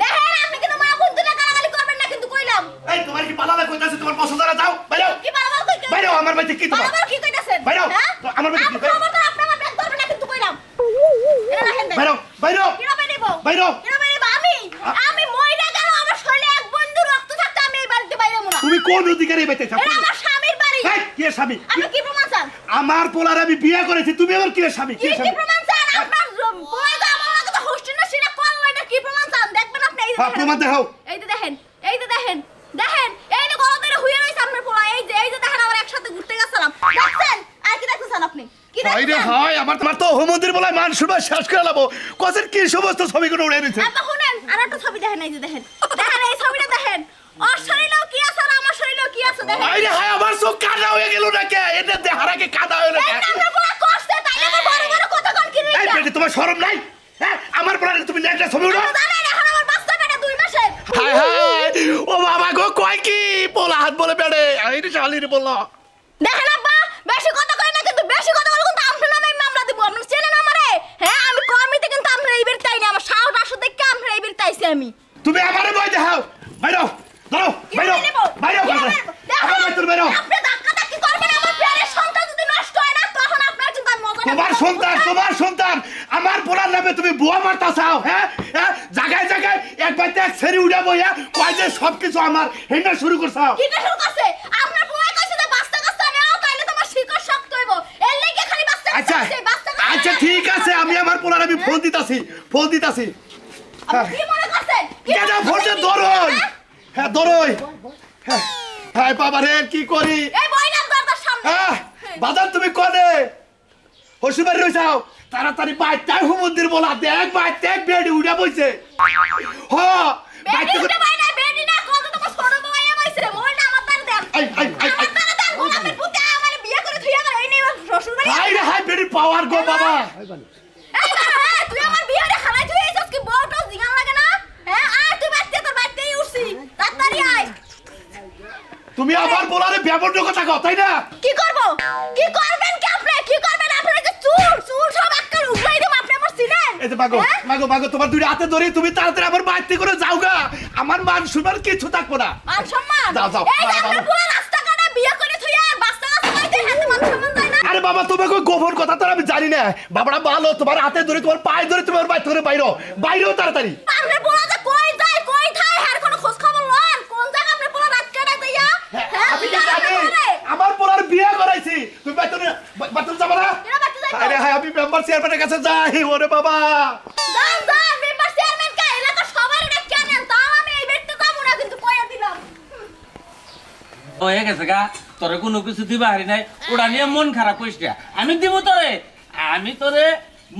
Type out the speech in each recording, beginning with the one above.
দেখেন আপনি কিন্তু মা বোন দুটো গালাগালি করবেন না কিন্তু কইলাম। এই তোমার কি পালালে কইতাছে তোমার পছন্দ না যাও বাইরে কি পালাবার কইতাছেন? বাইরে আমার বাড়িতে কি তোমার? পালাবার কি কইতাছেন? বাইরে আমার বাড়িতে কি? আপনি আমার ব্যাগ ধরবেন না কিন্তু কইলাম। এটা রাখেন দেন। বাইরে বাইরে কিরা বাইরেবো? বাইরে কিরা বাইরেবো? আমি মইরা গেল আমার শরীরে এক বন্ধু রক্ত থাকতে আমি এই বাড়িতে বাইরেবো না। তুমি কোন অধিকারে বাইতে থাকো? এটা আমার স্বামীর বাড়ি। এই কি স্বামী? আপনি কি প্রমাণ চান? আমার পোলার আমি বিয়ে করেছি তুমি আমার কি স্বামী? কি প্রমাণ চান? আপনার বই তো আমার লাগে তো হোস্টেল না সেটা কোন লয়টা কি প্রমাণ চান? দেখবেন আপনি এই যে প্রমাণ দেখাও। এই যে দেখেন এই যে দেখেন দেখেন এই যে গলা ধরে হুইয়া রইছে আপনার পোলা এই যে দেখেন আমরা একসাথে ঘুরতে গেছিলাম দেখছেন আর কি দেখছেন আপনি কি হাই রে দেখছেন? হাই আমার তো হোমন্দির বলায় মান শুনবা শেষ করে লাবো কসের কি সমস্ত ছবিগুলো উড়ে নিছে। আপা শুনেন আর একটা ছবি দেখেন এই যে দেখেন দেখেন এই ছবিটা দেখেন ওর শরীরেও কি আছে আর আমার শরীরেও কি আছে দেখেন। হাই রে হাই আমার চোখ কাদা হয়ে গেল নাকি? এটা দেহারাকে কাদা হয়ে এই নাকি? আপনার পোলা কষ্টে তাই না বড় বড় কথা কোন কি এই রইছে? বেটি তোমার শরম নাই? হ্যাঁ আমার পোলারে তুমি একটা ছবি উড়ো। জানেন এখন আমার বাচ্চা বেটা 2 মাসের। হাই হাই ও বাবা গো কয় কি পোলা হাত বলে বেড়ে এই রে শালির বললো। দেখেন আব্বা বেশি কথা কই না কিন্তু বেশি কথা বলে কিন্তু আপনার নামে মামলা দেব। আপনি চেনেন আমারে? হ্যাঁ আমি কর্মীতে কিন্তু আপনার এই বেরটাই না আমার সাহস আসো দেখে আপনার এই বেরটাইছি আমি। তুমি আমারে ভয় দেখাও বাইরো ধরো বাইরো বাইরো আমার বাইরে বাইরো। আপনি ধাক্কা ধাক্কি করবেন আমার প্রাণের সন্তান যদি নষ্ট হয় না তখন আপনার চিন্তা মজা তোমার সন্তান আমার পোলার নামে তুমি বুয়া মারতা চাও? হ্যাঁ জায়গায় জায়গায় এক বাইতে এক ছেড়ে উড়া বইয়া কয় যে সবকিছু আমার হেন্ডা শুরু করছাও। কিটা শুরু করছে? আপনার পোলা কইছে যে বাস্তা কাস্তা নাও তাইলে তোমার শিকড় শক্ত হইব। এর লাগি খালি বাস্তা আচ্ছা আচ্ছা ঠিক আছে আমি আমার পোলার আমি ফোন দিতাছি আপনি কি মনে করছেন? কেডা ফোনটা ধরোই হ্যাঁ ধরোই হ্যাঁ বাবা রে কি করি? এই বইনার দরজার সামনে বাজার তুমি কোনে হসুবাড়ি রইছাও তাড়াতাড়ি বাইটাই হুমন্দির বলা দেখ বাইতে বেডি উড়া বইছে। হ বাইতে বেডি বাইনা বেডি না কত তোমার ছোট বউয়া বইছে মোবাইলটা আমার তার দেন। আই আমার তার দেন গোলাপের পুতে আমার বিয়ে করে থুই আমার এই নেই শ্বশুর বাড়ি। হাই রে হাই বেডি পাওয়ার গো বাবা। এই বাবা তুই আমার বিয়েটা খালাই তুই এইছস কি বউটা জিগান লাগে না? হ্যাঁ আয় তুই বাইতে তোর বাইতেই উঠছি তাড়াতাড়ি আয়। তুমি আমার পোলারে ব্যবহার কথা কও তাই না? কি করব? কি করবেন কি আপনি? কি করবেন আপনি যে চুল সব আক্কাল উগলাই দেব আপনি আমার সিনেন। এই যে মাগো তোমার দুই হাতে ধরে তুমি তাড়াতাড়ি আমার বাইতে করে যাওগা আমার মান শুনবার কিছু থাকবো না। মান সম্মান যাও এই যে আপনি পুরো রাস্তা কাটে বিয়ে করে থুই আর বাস্তা কাটতে হাতে মান সম্মান যায় না। আরে বাবা তোমাকে গোপন কথা তো আমি জানি না বাবাটা ভালো তোমার হাতে ধরে তোমার পায়ে ধরে তোমার বাইতে করে বাইরেও তাড়াতাড়ি। আপনি বলা যে কই যায় কই থাকে আর কোনো খোঁজ খবর লন কোন জায়গা আপনি পুরো রাত কাটা দিয়া আমি কি জানি আমার পোলার বিয়ে করাইছি তুমি বাইতে যাবা না? আরে হাই আমি মেম্বার চেয়ারম্যানের কাছে যাই ওরে বাবা। যান মেম্বার চেয়ারম্যান কা এলাকা সবার এটা কেনেন তাও আমি এই ব্যক্তি যাবো না কিন্তু কইয়া দিলাম। হয়ে গেছে গা তোরে কোনো কিছু দিবা হারি নাই ওটা নিয়ে মন খারাপ করিস না আমি দিব তোরে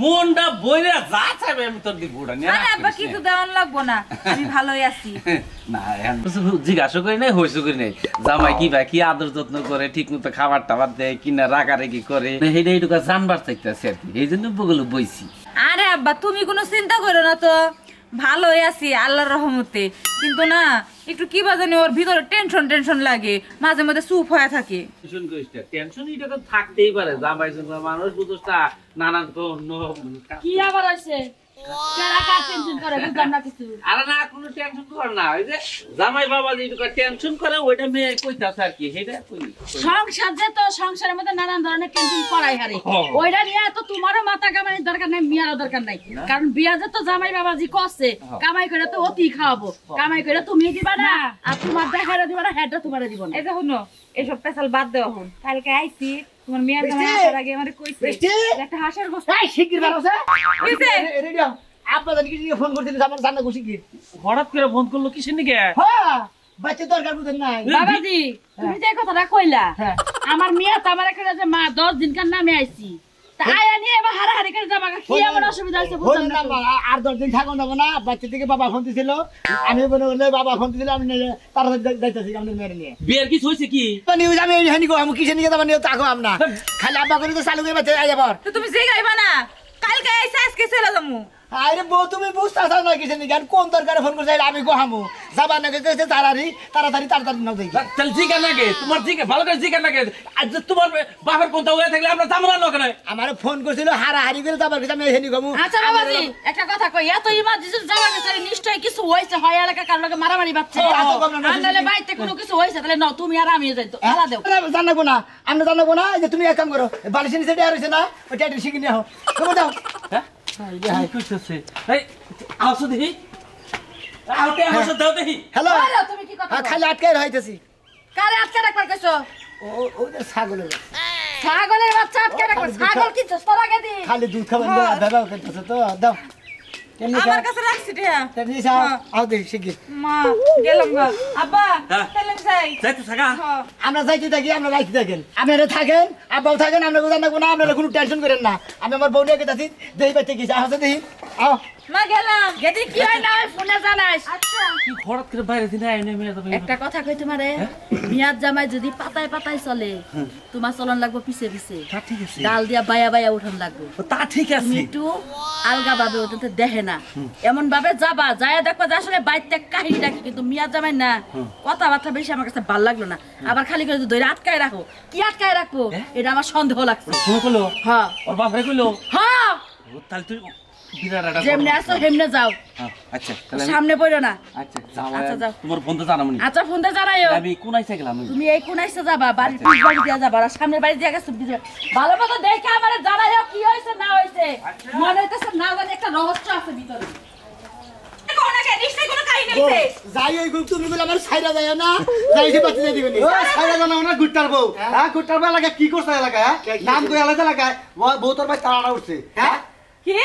মনটা বইরা যা চাইবে আমি তোর দিব ওটা নিয়ে আরে আব্বা কিছু দেওয়ান লাগবো না আমি ভালোই আছি। না এখন জিজ্ঞাসা করি নাই হইসু করি নাই জামাই কি আদর যত্ন করে ঠিক মতো খাবার টাবার দেয় কিনা রাগারাগি করে সেইটা এইটুকু জানবার চাইতেছে আর কি এই জন্য বগলে বইছি। আরে আব্বা তুমি কোনো চিন্তা করো না তো ভালোই আছি আল্লাহর রহমতে কিন্তু না একটু কি বাজানি ওর ভিতরে টেনশন লাগে মাঝে মাঝে চুপ হয়ে থাকে। টেনশন করিস না টেনশন এটা তো থাকতেই পারে জামাই মানুষ বুঝোসটা নানান কি আবার হইছে কেরা কা টেনশন করে বুঝলাম না কিছু। আরে না কোনো টেনশন কর না ওই যে জামাই বাবা যেটুকু টেনশন করে ওইটা মেয়ে কইতাছে আর কি সেটা কই সংসার যে তো সংসারের মধ্যে নানান ধরনের টেনশন করাই হারে ওইটা নিয়ে তো তোমারও মাথা কামানোর দরকার নাই মিয়ারও দরকার নাই কারণ বিয়া যে তো জামাই বাবাজি করছে কামাই করে তো অতি খাওয়াবো কামাই করে তুমি দিবা না আর তোমার দেখারে দিবা না হেডটা তোমারে দিব না। এই যে শুনো এইসব পেছাল বাদ দেওয়া হন কালকে আইছি তোমার মেয়ের জামাই আসার আগে আমারে কইছে একটা হাঁসের গোশত এই শিগগির বের হচ্ছে কিছে রেডি হও আপনাদের কি ফোন করতেছিস আমার জানা খুশি কি হঠাৎ করে ফোন করলো কিসের নিকে? হ্যাঁ বাচ্চা দরকার বুঝেন নাই বাবাজি তুমি যে কথাটা কইলা আমার মেয়ে তো আমার একটা যে মা 10 দিন কার নামে আইছি তা আয়া নিয়ে এবার হারাহারি করে যাবা কি এমন অসুবিধা হইছে বুঝলাম না। আর 10 দিন থাকুন যাব না বাচ্চা থেকে বাবা ফোন দিছিল আমি বলে বলে বাবা ফোন দিছিল আমি তার যাইতাছি আমাদের মেরে নিয়ে বিয়ের কিছু হইছে কি তো নিউজ আমি হানি কো আমি কিসে নিয়ে যাবা নিও তাকো আমনা খালি আব্বা করে তো চালু করে বাচ্চা আই যাবার তো তুমি যে গাইবা না কালকে আইছে আজকে চলে যামু। আরে বউ তুমি বুঝতাছ না কিসে নিয়ে কোন দরকারে ফোন করছ আমি কো হামু যাবা না গেছে তাড়াতাড়ি নাও দেখি তাহলে জিজ্ঞাসা নাকি তোমার জিজ্ঞাসা ভালো করে জিজ্ঞাসা নাকি আজ তোমার বাপের কোনটা হয়ে থাকলে আমরা যাবো না কেন আমার ফোন করছিল হারাহারি করে যাবার গেছে আমি হেনি গমু আচ্ছা বাবাজি একটা কথা কই এত ইমার্জেন্সি যাওয়া গেছে নিশ্চয়ই কিছু হইছে হয় এলাকা কার লগে মারামারি বাচ্চা আনলে বাইতে কোনো কিছু হইছে তাহলে নাও তুমি আর আমি যাই তো আলা দেও জানাবো না আমি জানাবো না যে তুমি এক কাম করো বালিশ নিচে দেওয়া রয়েছে না ওই টাইটেল শিখে নিয়ে হো তুমি দাও হ্যাঁ কি কইতেছে এই আসো দেখি আউতে আসো দাও দেখি হ্যালো বলো তুমি কি কথা খালি আটকায় রইতেছি কারে আটকে রাখবার কইছো ওই যে ছাগলের ছাগলের বাচ্চা আটকে রাখবার ছাগল কি চস্তর আগে দি খালি দুধ খাবেন না দাদা করতেছে তো দাও কেমনে আমার কাছে রাখছি টিয়া তেমনি যাও আও দেখি শিখি মা গেলাম গা আব্বা হ্যাঁ। চলেন যাই যাই তো সাগা আমরা যাইতে থাকি আমরা রাইতে থাকেন আপনারা থাকেন আব্বাও থাকেন আমরা জানাবো না আপনারা কোনো টেনশন করেন না আমি আমার বউ নিয়ে গেছি দেই বাইতে গেছি আসো দেখি আও মা গেলাম গেদি কি হয় না হয় ফোনে জানাইস আচ্ছা কি হঠাৎ করে বাইরে দিন আইনে মেয়ে তবে একটা কথা কই তোমারে মিয়ার জামাই যদি পাতায় পাতায় চলে তোমার চলন লাগবে পিছে পিছে তা ঠিক আছে ডাল দিয়া বায়া বায়া উঠন লাগবে তা ঠিক তুমি আছে একটু আলগা ভাবে ওদের দেখে না এমন ভাবে যাবা যায় দেখবা যে আসলে বাইতে কাহিনীটা কি কিন্তু মিয়া জামাই না কথাবার্তা বেশি আমার কাছে ভাল লাগলো না আবার খালি করে ধরে আটকায় রাখো কি আটকায় রাখবো এটা আমার সন্দেহ লাগছে ফোন করলো হ্যাঁ ওর বাপ রে কইলো হ্যাঁ তাহলে তুই বিরাট যেমনি আসো হেমনে যাও আচ্ছা তাহলে সামনে পড়ো না আচ্ছা যাও আচ্ছা, যাও। তোমার ফোন তো জানামনি আচ্ছা ফোনতে জানাইও আমি কোন আইসা গেলাম তুমি এই কোন আইসে যাবা বাড়ির পিছ বাড়ি দিয়া যাবা আর সামনের বাড়ি দিয়া গেছো ভালো মতো দেখে আমারে জানাইও কি হইছে না হইছে মনে হইতেছে না জানি একটা রহস্য আছে ভিতরে কোনাকে নিশ্চয় কোনো কাহিনী হইছে যাই ওই গ্রুপ তুমি বলে আমার ছাইরা যায় না যাই সে বাতি দিয়ে দিবেন ও ছাইরা জানা না গুট্টার বউ হ্যাঁ গুট্টার বউ এলাকা কি করছে এলাকায় নাম কই এলাকায় বউ তোর ভাই তাড়া উঠছে হ্যাঁ কি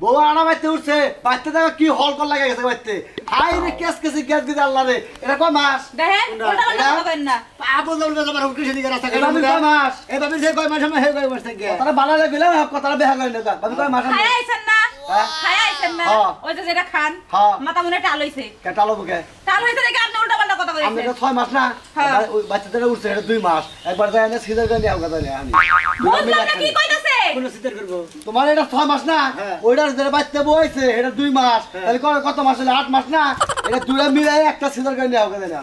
বউ আনা বাইতে উঠছে বাইতে দেখো কি হল কল লাগা গেছে বাইতে হাই রে কেস কেসি গ্যাস দিতে আল্লাহ রে এটা কয় মাস দেখেন ওটা বন্ধ করবেন না আপন দল আমার হুকুম সেদিকে রাস্তা এটা আমি কয় মাস এই বাবির সে কয় মাস আমার হে কয় মাস থেকে তারা বালা লাগলে কথাটা বেহা করে না আমি কয় মাস খায়া আইছেন না হ্যাঁ? খায়া আইছেন না হ্যাঁ। ওই যে যেটা খান হ্যাঁ। মাথা মনে টাল হইছে কেটালো বুকে টাল হইছে দেখে আপনি উল্টা পাল্টা কথা আমি কইছেন এটা 6 মাস না হ্যাঁ। ওই বাচ্চাদের উঠছে এটা 2 মাস একবার যায় না সিজার করে নিয়ে কথা নিয়ে আমি বুঝলাম না কি কইতাছে কোন সিটার করব তোমার এটা 6 মাস না ওইটার যেটা বাচ্চা বইছে এটা 2 মাস তাহলে কত মাস হলো 8 মাস না এটা দুইটা মিলাই একটা সিজার করে নিয়ে কথা নিয়ে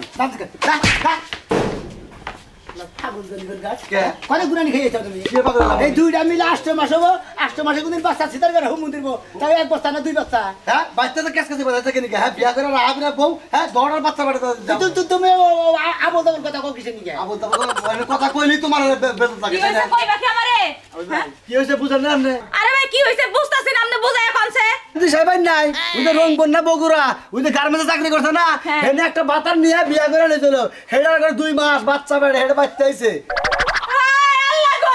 কে কত গুনানি খেয়েছ তুমি কে পাগল লাগলো? এই দুইটা মিলে 8 মাস হবো 8 মাসে কোনদিন বাচ্চা সিটার করে হুম দিবো তাই এক বস্তা না দুই বস্তা হ্যাঁ বাচ্চা তো কেস কেসে বাচ্চা থেকে নিকে হ্যাঁ বিয়া করে রাগ না বউ হ্যাঁ দৌড়ার বাচ্চা বাড়ি তুমি আবল তাবল কথা কও কিসে নিকে আবল তাবল কথা কইলি তোমার বেতন থাকে কি হইছে কইবা কি আমারে কি হইছে বুঝেন না আপনি আরে ভাই কি হইছে বুঝতাছেন আপনি বুঝায় কোনছে তুই সাইবাই নাই ওই যে রংপুর না বগুড়া ওই যে গার্মেন্টসে চাকরি করছে না হ্যাঁ। হেনে একটা বাতার নিয়ে বিয়া করে নিয়েছিল হেডার করে 2 মাস বাচ্চা বেড়ে হেডে বাচ্চা হইছে হায় আল্লাহ গো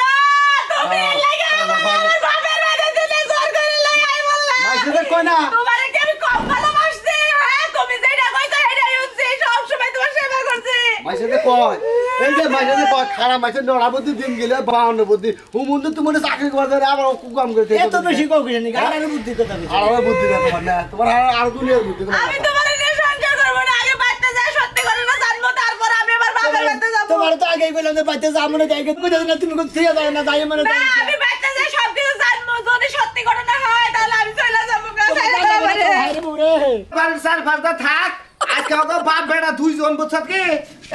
তুমি লাগা আমার বাপের বাড়ি দিলে জোর করে লই আই বললা মাইসে কই না তোমারে কি আমি কম ভালোবাসছি হ্যাঁ তুমি যেটা কইছো এটাই হচ্ছে সব সময় তোমার সেবা করছি মাইসে কয় এই যে মাইসে কয় খারাপ মাইসে নড়া বুদ্ধি দিন গেলে 52 বুদ্ধি হুমুন্দ তুমি চাকরি করতে আবার কুকাম করতে এত বেশি কও কিসে নিকে আর বুদ্ধি কথা আর বুদ্ধি না তোমার না তোমার আর দুনিয়ার বুদ্ধি তোমার আমি তোমারে নিয়ে সংসার করব না আগে বাচ্চা যায় সত্যি করে না জানবো তারপর আমি আবার বাবার বাড়িতে যাব তোমার তো আগেই বললাম যে বাচ্চা যা মনে যাই কইতে না তুমি কোন ছিয়া যায় না যাই মনে না আমি বাচ্চা যায় সব কিছু জানবো যদি সত্যি ঘটনা হয় তাহলে আমি চলে যাবো গা ছেড়ে দাও আমারে। হায়রে বুড়ে বাড়ির স্যার ফারদা থাক আজকে ওকে বাপ বেটা দুইজন বুঝছত কি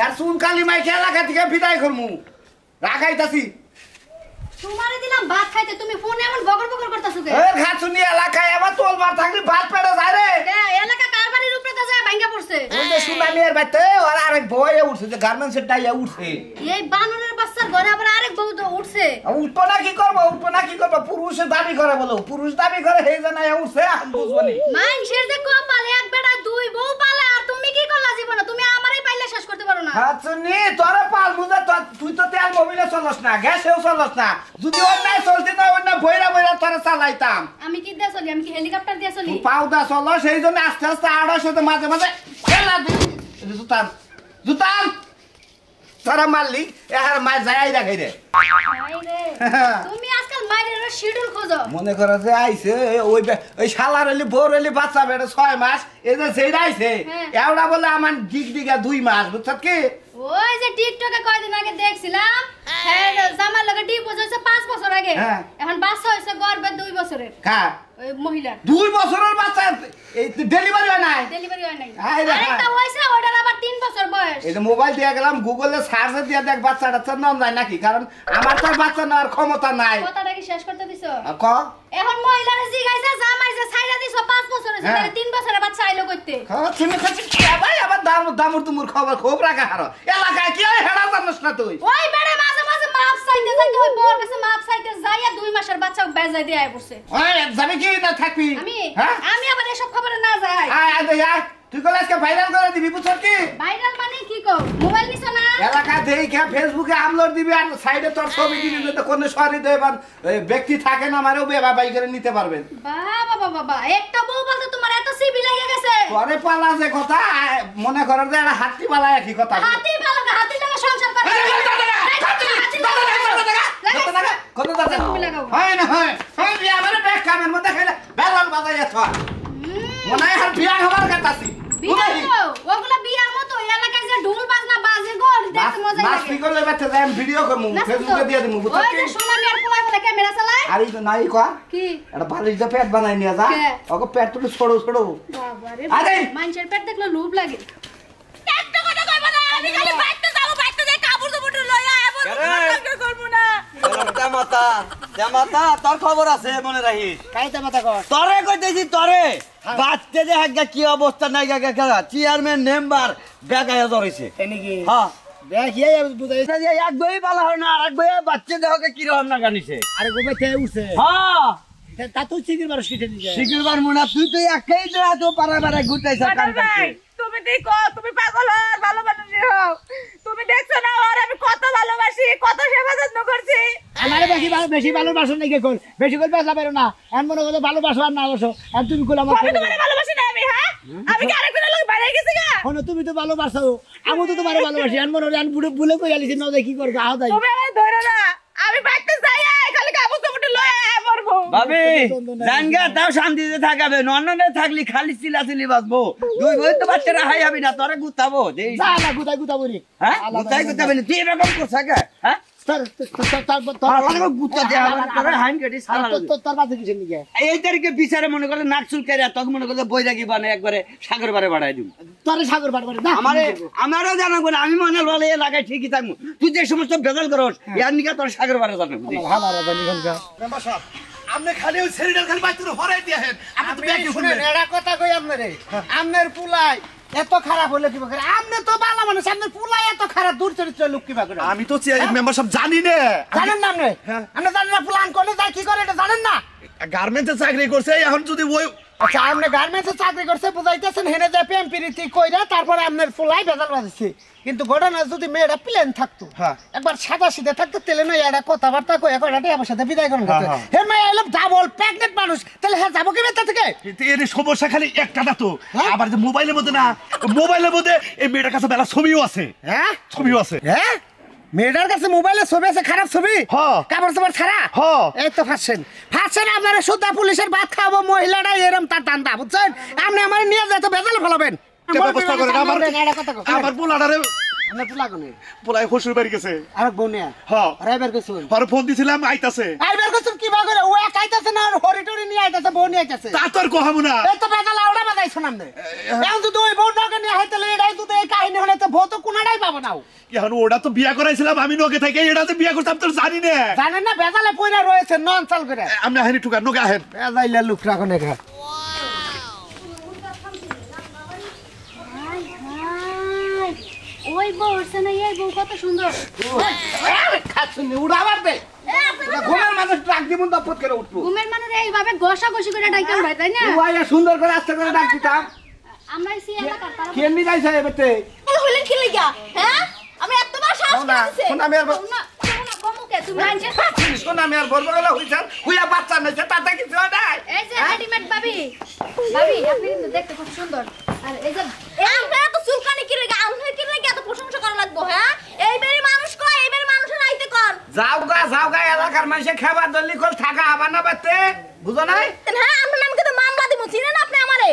আর সুন কালি মাই খেলা থেকে বিদায় করমু রাখাইতাছি তোমারে দিলাম ভাত খাইতে তুমি ফোনে এমন বগর বগর করতাছো কে এ খাচুনি এলাকায় আবার তোলবার থাকলে ভাত পেটে যায় রে এলাকা কার বাড়ির উপরে তো যায় ভাঙ্গা পড়ছে ওই যে সুনামির বাইতে আর আরেক বয়ে উঠছে যে গার্মেন্টসের টাইয়া উঠছে এই বানরের বাচ্চার ঘরে আবার আরেক বউ তো উঠছে উঠবো না কি করবো পুরুষের দাবি করে বলো পুরুষ দাবি করে সেই জন্য উঠছে আমি বুঝবো নি মানুষের যে কপালে এক বেটা দুই বউ পালে আর তুমি কি করলা জীবনে তুমি আমারই পাইলে শেষ করতে পারো না খাচুনি তোরা পাল বুঝে তুই তো তেল মোবিলে চলস না গ্যাসেও চলস না যদি অন্যায় চলতি না অন্য বইরা বইরা তোরা চালাইতাম আমি কি দিয়ে চলি আমি কি হেলিকপ্টার দিয়ে চলি পাউদা চলো সেই জন্য আস্তে আস্তে আড়াইশো মাঝে মাঝে খেলা দিই জুতাম জুতাম তোরা মারলি এহার মায় যাই রাখাই রে তুমি আজকাল মাইরের শিডিউল খোঁজো মনে করো যে আইছে ওই শালার হইলি ভোর হইলি বাচ্চা বেড়ে 6 মাস এই যে সেইটা আইছে এওড়া বলে আমার দিক দিকা 2 মাস বুঝছত কি ওই যে টিকটকে কয়দিন আগে দেখছিলাম হ্যাঁ জামার লগে ডিভোর্স হইছে 5 বছর আগে এখন বাচ্চা হইছে গর্ভে 2 বছরের হ্যাঁ ওই মহিলার 2 বছরের বাচ্চা এই ডেলিভারি হয় নাই ডেলিভারি হয় নাই আয় রে, আরেকটা হইছে এই যে মোবাইল দিয়ে গেলাম গুগলে সার্চ দিয়ে দেখ বাচ্চাটার নাম যায় নাকি, কারণ আমার তো বাচ্চা নেওয়ার ক্ষমতা নাই। কথাটা কি শেষ করতে দিছো? ক এখন মহিলারে জিগাইছে জামাই যে ছাইরা দিছো 5 বছর হইছে, তাহলে 3 বছরের বাচ্চা আইলো কইতে। তুমি কাছে কি ভাই আবার দামুর তুমুর খবর খুব রাখা হারো এলাকায় কি হয় হেডা জানোস না তুই? ওই বেড়ে মাঝে মাঝে মাপ চাইতে চাইতে ওই বউর কাছে মাপ চাইতে যাইয়া 2 মাসের বাচ্চা বেজায় দিয়ে আই পড়ছে। ওই যাবে কি না থাকবি? আমি আবার এসব খবরে না যাই। আয় তুই কল আজকে ভাইরাল করে দিবি বুঝছ কি? ভাইরাল মানে কি কও? মোবাইল নিছ না? এলাকা দেখে ফেসবুকে আপলোড দিবি আর সাইডে তোর ছবি দিবি, যাতে কোন সরি দেবান ব্যক্তি থাকে না আমারও বেবা বাই করে নিতে পারবেন। বাবা বাবা একটা বউ বলতে তোমার এত সিবি লাগে গেছে। পরে পালা যে কথা মনে করো যে একটা হাতি পালা একই কথা। হাতি পালা না, হাতি লাগা সংসার করে। কত দাদা হয় না হয় হয় বিয়া মানে ব্যাগ কামের মধ্যে খাইলে বেলাল বাজাইয়া থা মনে হয় আর বিয়া হবার কাটাছি বিয়া ওগুলা বিয়ার মতো এলাকায় যে ঢোল বাজনা বাজে গো দেখতে মজা লাগে। নাচ করে বেতে যাই ভিডিও করমু ফেসবুকে দিয়ে দিমু বুঝছ ওই কি? যে সোনামি আর কোলাই বলে ক্যামেরা চালায়। আরে তো নাই কয়া কি এটা বালিশ দা পেট বানাই নিয়া যা ওকে পেট তো ছোড়ো ছোড়ো। বাবারে আরে মানুষের পেট দেখলে লোভ লাগে। একটা কথা কইবা না, আমি খালি বাইতে যাবো, বাইতে যাই কাপড় চোপড় লইয়া আইবো, তোমাকে করব না। জামাতা তোর খবর আছে মনে রাখিস। কাইতে মাথা কর তরে কইতেছি তরে বাচ্চা যে হাগা কি অবস্থা নাই গাগা খেলা চেয়ারম্যান মেম্বার বেগায়া ধরেছে এনেকি হ্যাঁ দেখিয়ে বুঝাইছে যে এক বই বালা হয় না আর এক বই বাচ্চা দেহকে কি রকম না জানিছে আরে গোবে তে উঠছে হ্যাঁ তা তুই সিগিরবার শিখে দিছে সিগিরবার মুনা তুই তো একাই দরা তো পারাবারে ঘুরতেছ কান করতে। তুমি দেখো তুমি পাগল হও ভালো মানুষ হও, তুমি দেখছো না আর আমি কত ভালোবাসি কত সেবা যত্ন করছি। আমারে বেশি ভালোবাসো নাকি কল বেশি কল বাসা পারো না এমন মনে করে ভালোবাসো আর না বাসো আর তুমি কল আমার আমি তোমারে ভালোবাসি না আমি হ্যাঁ আমি কি আরেকজনের লোক বাইরে গেছি গা? শোনো তুমি তো ভালোবাসো আমি তো তোমারে ভালোবাসি এমন মনে হয় বুড়ো বুলে কই আলিছি না কি করব আও তাই তুমি আমারে ধরো না, আমি বাইতে যাই খালি কাপড় চোপড় লয়ে আয় মরবো। ভাবি জানগা তাও শান্তিতে থাকাবে নননে থাকলি খালি চিলাচিলি বাজবো দুই বই তো বাচ্চারা হাই হবি না তোরে গুতাবো দেই যা না গুতাবো নি হ্যাঁ গুতাবো নি তুই এরকম করছ কে হ্যাঁ এই তারিখে বিচারে মনে করে নাকচুল কেরা তখন মনে করে বৈরাগী বানে একবারে সাগর বারে বাড়াই দিব তোরে সাগর বারে আমারও জানাবো না আমি মনে হলে এলাকায় ঠিকই থাকবো তুই যে সমস্ত বেজাল করস ইয়ার নিকা তোর সাগর বারে জানাবো আপনি খালি ওই সেরিডাল খালি বাইতুরে হরাই দিয়া হেন আপনি তো ব্যাকে শুনেন এড়া কথা কই আপনারে আমনের পুলাই এত খারাপ হলো কি করে আমনে তো ভালো মানুষ আমনের পুলাই এত খারাপ দূর চরিত্র লোক কি করে আমি তো মেম্বার সব জানি না। জানেন না আপনি আপনি জানেন না প্ল্যান করলে যায় কি করে এটা জানেন না? গার্মেন্টসে চাকরি করছে এখন যদি ওই আচ্ছা আপনি গার্মেন্টসে চাকরি করছে বুঝাইতেছেন হেনে যে প্রেম প্রীতি কইরা তারপরে আপনার ফুলাই বেজাল বাজছে কিন্তু ঘটনা যদি মেয়েরা প্লেন থাকতো একবার সাদা সিধা থাকতো তেলে না এটা কথাবার্তা কই এখন এটা আমার সাথে বিদায় করেন হে মেয়ে এলো ডাবল প্রেগনেন্ট মানুষ তাহলে হ্যাঁ যাবো কি বেতা থেকে? এর সমস্যা খালি একটা না তো আবার যে মোবাইলের মধ্যে না মোবাইলের মধ্যে এই মেয়েটার কাছে বেলা ছবিও আছে। হ্যাঁ ছবিও আছে। হ্যাঁ মেয়েটার কাছে মোবাইলে ছবি আছে খারাপ ছবি কাপড় চাপড় ছাড়া এই তো ফাঁসছেন আপনারা শুদ্ধা পুলিশের ভাত খাওয়াবো মহিলাটা এরম তার টান্দা বুঝছেন আপনি আমার নিয়ে যেতে বেজালে ফেলাবেন ব্যবস্থা করেন আমার পোলাটারে আপনার পোলা কোনে পোলাই শ্বশুর বাড়ি গেছে আর বোনে হ্যাঁ রাইবার গেছে আর ফোন দিছিলাম আইতাছে আইবার গেছে কি বা করে ও এক আইতাছে না আর হরিটরি নিয়ে আইতাছে বোন নিয়ে আইতাছে তা তোর কহামু না এই তো বেজালে আউড়া বাজাইছ নামনে এখন যদি ওই বোনটাকে নিয়ে আইতালে এটাই যদি এই কাহিনী হলে তো বউ তো কোনাটাই পাবো না এখন ওটা তো বিয়া করাইছিলাম আমি নগে থেকে এটা তো বিয়া করতাম তোর জানি না জানেন না বেজালে পয়রা রয়েছে নন চাল করে আমি আহেনি টুকা নগে আহেন বেজাইলা লুক রাখো না ওই বউ হচ্ছে না এই বউ কত সুন্দর। খাচ্ছি উড়াবার দে ঘুমের মানুষ ডাক দিবুন দপত করে উঠবো ঘুমের মানুষ এইভাবে ঘষা ঘষি করে ডাইকা উড়ায় তাই না? সুন্দর করে আস্তে করে ডাক দিতাম আমরা এই এলাকার তারা কে নি যাইছে এবারে হইলেন কি লাগা হ্যাঁ আমি এতবার সাহস করেছি শোনা আমি আর না কমুকে তুমি আনছে শোনা আমি আর বলবো গেল হইছাল হুইয়া বাচ্চা নাইছে তাতে কিছু নাই এই যে রেডিমেড ভাবি আপনি কিন্তু দেখতে খুব সুন্দর আর এই যে আমরা তো চুলকানি কি লাগা আমরা কি লাগা এত প্রশংসা করা লাগবো হ্যাঁ এইবারই মানুষ কয় এইবারই মানুষের আইতে কর যাও গা এলাকার মানুষে খাবার দলি কল থাকা হবা না বাতে বুঝো নাই হ্যাঁ আমরা নামকে তো মামলা দিমু চিনেন আপনি আমারে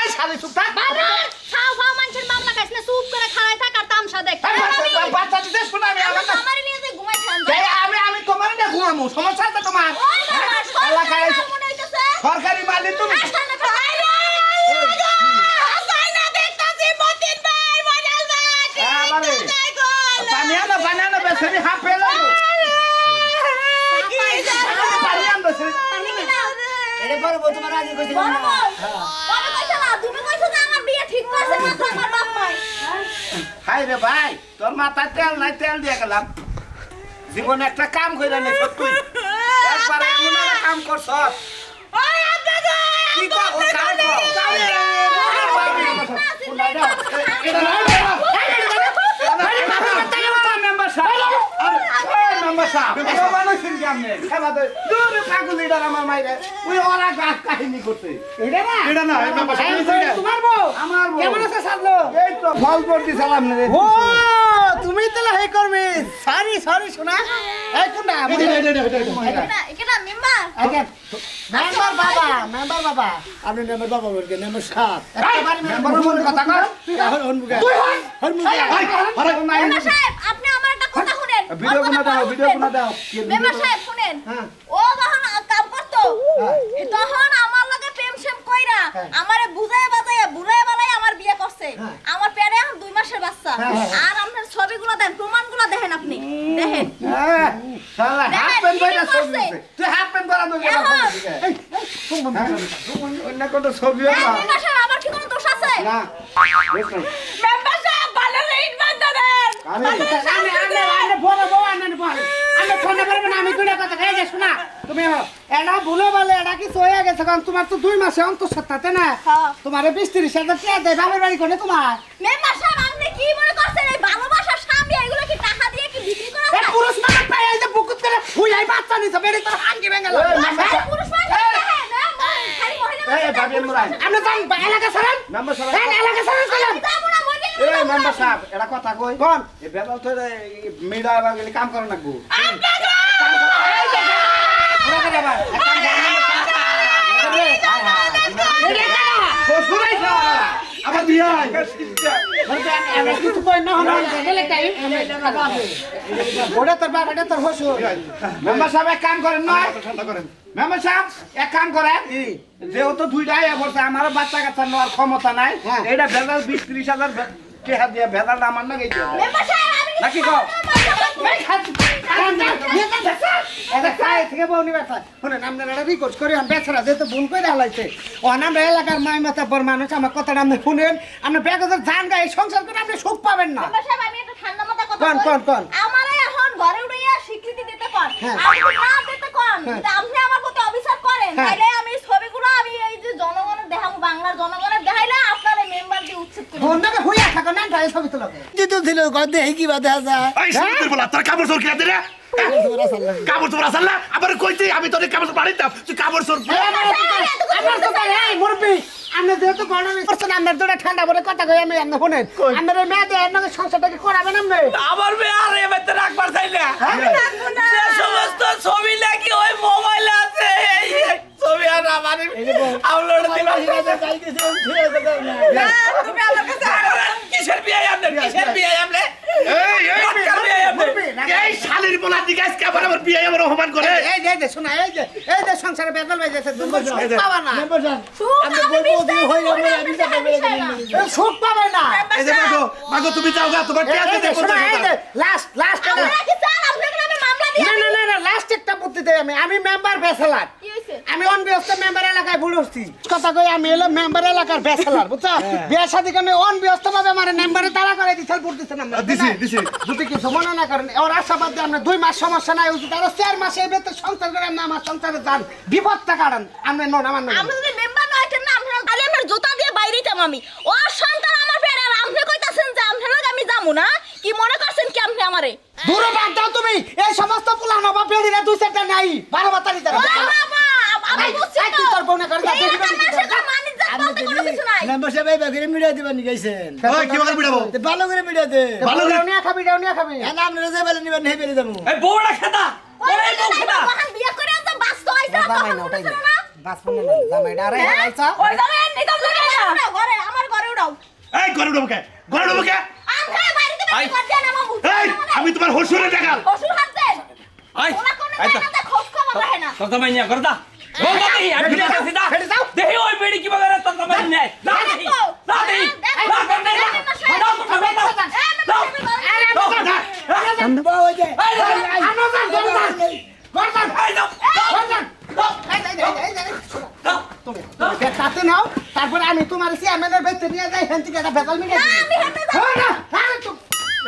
এই শালি চুপ থাক বাবা খাও মানুষের মামলা কাছ না চুপ করে খায় থাক আর তামসা দেখ বাচ্চা দিতে শোনা আমি আমারে নিয়ে যে ঘুমাই খান আমি তোমার না ঘুমামু সমস্যা আছে তোমার এলাকায় সরকারি মালিক তুমি সেরি হাফ পেলো পানি আনবে সেরি এটা বড় বউ তোমার আগে কইছিল বড় না বউ, কবে কইছো না? তুমি কইছো যে আমার বিয়ে ঠিক করছে মাত্র আমার বাপ মাই। হাই রে ভাই তোর মাথায় তেল নাই তেল দিয়ে গেলাম জীবনে একটা কাম কইরা নে তুই একবার এমন একটা কাম করছ কি কর ও কাম এটা না মেম্বার সাহেব তোমার বউ আমার বউ। কেমন আছে সাজলো এই তো ফল পড়তি সালাম রে ও তুমি তো লাই করবে সরি সরি শোনা এই কোনটা এটা মেম্বার। মেম্বার বাবা আপনি মেম্বার বাবা বলকে মেম্বার সাহেব মেম্বার মনে কথা কর এখন হনমুগে হনমুগে মেম্বার সাহেব, আপনি আমার একটা কথা শুনেন। ভিডিও গুনা দাও ভিডিও গুনা দাও মেম্বার সাহেব শুনেন, ও যখন কাম করতো তখন আমার লগে প্রেম সেম কইরা আমারে বুঝায় বাজায় বুড়ায় বালায় আমার বিয়ে করছে। আমার পেটে এখন 2 মাসের বাচ্চা। আর আপনার ছবিগুলো দেন, প্রমাণগুলো দেখেন আপনি দেখেন। শালা হাফ প্যান্ট পরে ছবি তুই হাফ প্যান্ট পরা দে অন্য কোন ছবি না মেম্বার সাহেব, আমার কি কোনো দোষ আছে? না মেম্বার সাহেব ভালো ইট বান্ধা দেন। আমি বড় বউ আমি ফোন করবে না আমি দুইটা কথা কই যাস না তুমি এটা ভুলে বলে এটা কি হয়ে গেছে কারণ তোমার তো 2 মাসে অন্তঃসত্ত্বাতে না তোমারে 20-30 হাজার টাকা দেয় বাবার বাড়ি কোনে তোমার মেম্বার সাহেব, আপনি কি মনে করছেন এই ভালোবাসার স্বামী এগুলো কি টাকা দিয়ে কি বিক্রি করা এই যায়? পুরুষ মানুষ পাই এই যে বুকুত করে হুই আই বাচ্চা নিছে বেরি তোর হাঙ্গি ভেঙ্গেল এই পুরুষ মানুষ দেখেন, খালি মহিলা এই বাবি মুরাই আমরা জান এলাকা সারান মেম্বার সাহেব হ্যাঁ এলাকা সারান কইলাম যাবো না মহিলা। এই মেম্বার সাহেব এটা কথা কই কোন এই বেদল তো মিডা বাগলি কাম করে নাকবো ওরা করে আবার শ্বশুরাই খাওয়া আবার দিয়ে আয় আমরা কিছু কই না হলো গেলে টাইম ওটা তোর বাবা এটা তোর হসুর মেম্বার সাহেব এক কাম করেন না ঠান্ডা করেন মেম্বার সাহেব এক কাম করেন যেহেতু দুইটাই বলছে আমার বাচ্চা কাচ্চা নেওয়ার ক্ষমতা নাই এটা ভেজাল 20-30 হাজার টাকা দিয়ে ভেজাল আমার না গেছে মেম্বার সাহেব, আমি নাকি কও এটা কায় থেকে বউনি ব্যথা শুনেন আমরা এটা রিকোয়েস্ট করি আমি বেচারা যেহেতু ভুল করে হালাইছে ও আমরা এলাকার মাই মাথা বড় মানুষ আমার কথাটা আপনি শুনেন আপনি বেগদের জান গায়ে সংসার করে আপনি সুখ পাবেন না মেম্বার সাহেব, আমি একটা ঠান্ডা মাথা কথা কোন, বলি। কোন, কোন? আমারে এখন ঘরে উড়াইয়া স্বীকৃতি দিতে কোন। হ্যাঁ। আপনি যদি না দিতে কোন, যদি আপনি আমার প্রতি অবিচার করেন, হ্যাঁ। তাইলে আমি এই ছবিগুলো আমি এই যে জনগণের দেখাবো, বাংলার জনগণের দেখাইলে আপনার এই মেম্বার দিয়ে উচ্ছেদ করে ফোন নাকি হইয়া থাকো না তাই ছবি তোলা দিতে ছিল গদে হে কি বাদে আসা এই সুন্দর বলা তোর কাপড় চোর কিনা দে রে কাপড় চোর আসল না আবার কইতে আমি তোর কাপড় চোর বাড়ি দাম তুই কাপড় চোর আমরা তো এই মুরবি আমরা যেহেতু গরম করছেন আমরা দুটো ঠান্ডা পরে কথা কই আমি আপনি শুনেন আমরা মেয়েদের এর নাকি সংসারটাকে করাবেন আপনি আমার মেয়ে আর এবারে রাখবার চাই না যে সমস্ত ছবি লাগি ওই মোবাইলে আছে এই ছবি আর আমার আপলোড দিবা তুমি আমার কাছে কিসের বিয়ে আপনার কিসের বিয়ে আপনি এই শালির বলা দিকে আজকে আবার আমার বিয়ে আমার অপমান করে এই যে শোনা এই যে সংসারে বেদল হয়ে যাচ্ছে পাবা না আমরা বলবো যে হই যাবে আমি সুখ পাবে না এই যে মাগো মাগো তুমি যাও গা তোমার কে আছে দেখো লাস্ট আপনারা কি চান আপনাকে আমি মামলা দিয়ে না লাস্ট একটা বুদ্ধি দেই আমি মেম্বার বেসেলার কি হইছে? আমি অনবিয়স্ত মেম্বার এলাকায় ভুল হচ্ছি কথা কই আমি হলো মেম্বার এলাকার বেসেলার বুঝছো বিয়ে শাদী আমি অনবিয়স্ত ভাবে আমার মেম্বারে তাড়া করে দিছাল পড়তেছেন আমরা দিছি যদি কিছু মনে না করেন ওর আশাবাদ দিয়ে আমরা 2 মাস সমস্যা নাই উচিত আর 4 মাসে এবে তো সংসার করে আমরা আমার সংসারে যান বিপদটা কারণ আমরা নন আমার নন আমরা যদি মেম্বার না হইতেন না আপনারা তাহলে আমার জুতা দিয়ে বাইরেইতাম আমি। ও সন্তান আমার পেটে আর আপনি কইতাছেন যে আপনার লগে আমি যামু না, কি মনে করছেন কি আপনি আমারে? দূরে বাদ দাও তুমি এই সমস্ত পুলানো বা পেড়িরা 2-4টা নাই 12 বাতারি ও বাবা, আমি বুঝছি এই তুই তোর বোনে করে যা, এই এলাকার মানুষের কোনো মানিজ্জত বলতে কোনো কিছু নাই। মেম্বার সাহেব এই বাগেরে মিডিয়া দিবেন নি গাইছেন ওই কি বলে বিড়াবো ভালো করে মিডিয়া দে ভালো করে ডাউনিয়া খাবি না আপনারা যে বেলে নিবেন নেই বেরে দেবো এই বউড়া খেদা ওই ওরে বউ খেদা বাহান বিয়ে করে তো বাস্ত হইছে না, জামাই তখন না ওটাই বুঝছো না? বাস ফোনে না জামাই ডারে আইছা ওই যাবেন নিতাম না ঘরে, আমার ঘরে উড়াও। এই ঘরে ঢুকে আমরা বাড়িতে বেশি করতে না মামু। এই আমি তোমার হসুরে দেখাল ওষুধ হাত দেন। আই ওরা কোনো আই তো জায়গাতে খোঁজ খবর রাখে না। তোর মাই নিয়া করদা ও বাকি আর ভিডিও আছে দা দেহি ওই বেড়ি কি বাগারে তোর মাই নাই না দেহি না দেহি না করতে না বাবা ওই যে তোমার চেয়ারম্যানের বাইতে নিয়ে যাই হেন থেকে একটা ভেজাল মিডিয়া না আমি হেতে যাব না আরে তো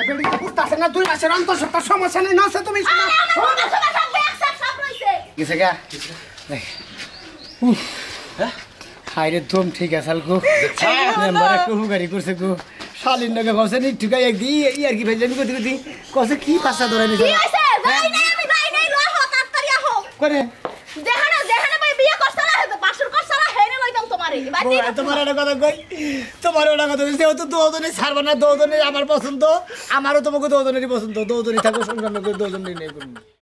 বেড়ি তো বুঝতাছ না 2 মাসের অন্তঃসত্ত্বা সমস্যা নেই নছে তুমি শোনো আমার সব ব্যাগ সব রইছে কিসে গা হাইরে দম ঠিক আছে গো মেম্বার একটু হুগারি করছে গো শালিন নগে কইছে নি ঠিকাই এক দি এই আর কি ভেজানি কইতে কইতে কইছে কি পাছা ধরে নিছে কি হইছে যাই নাই ল হ তাড়াতাড়ি আহো করে দেখানে ভাই বিয়ে করছলা হে বাসুর করছলা হেনে লইতাম তোমারে বাড়ি তোমার একটা কথা কই তোমার একটা কথা কই যেহেতু দুজনে ছাড়বা না দুজনে আমার পছন্দ আমারও তোমাকে দুজনেরই পছন্দ দুজনেই থাকো সংগ্রাম করে দুজনেই নেই করুন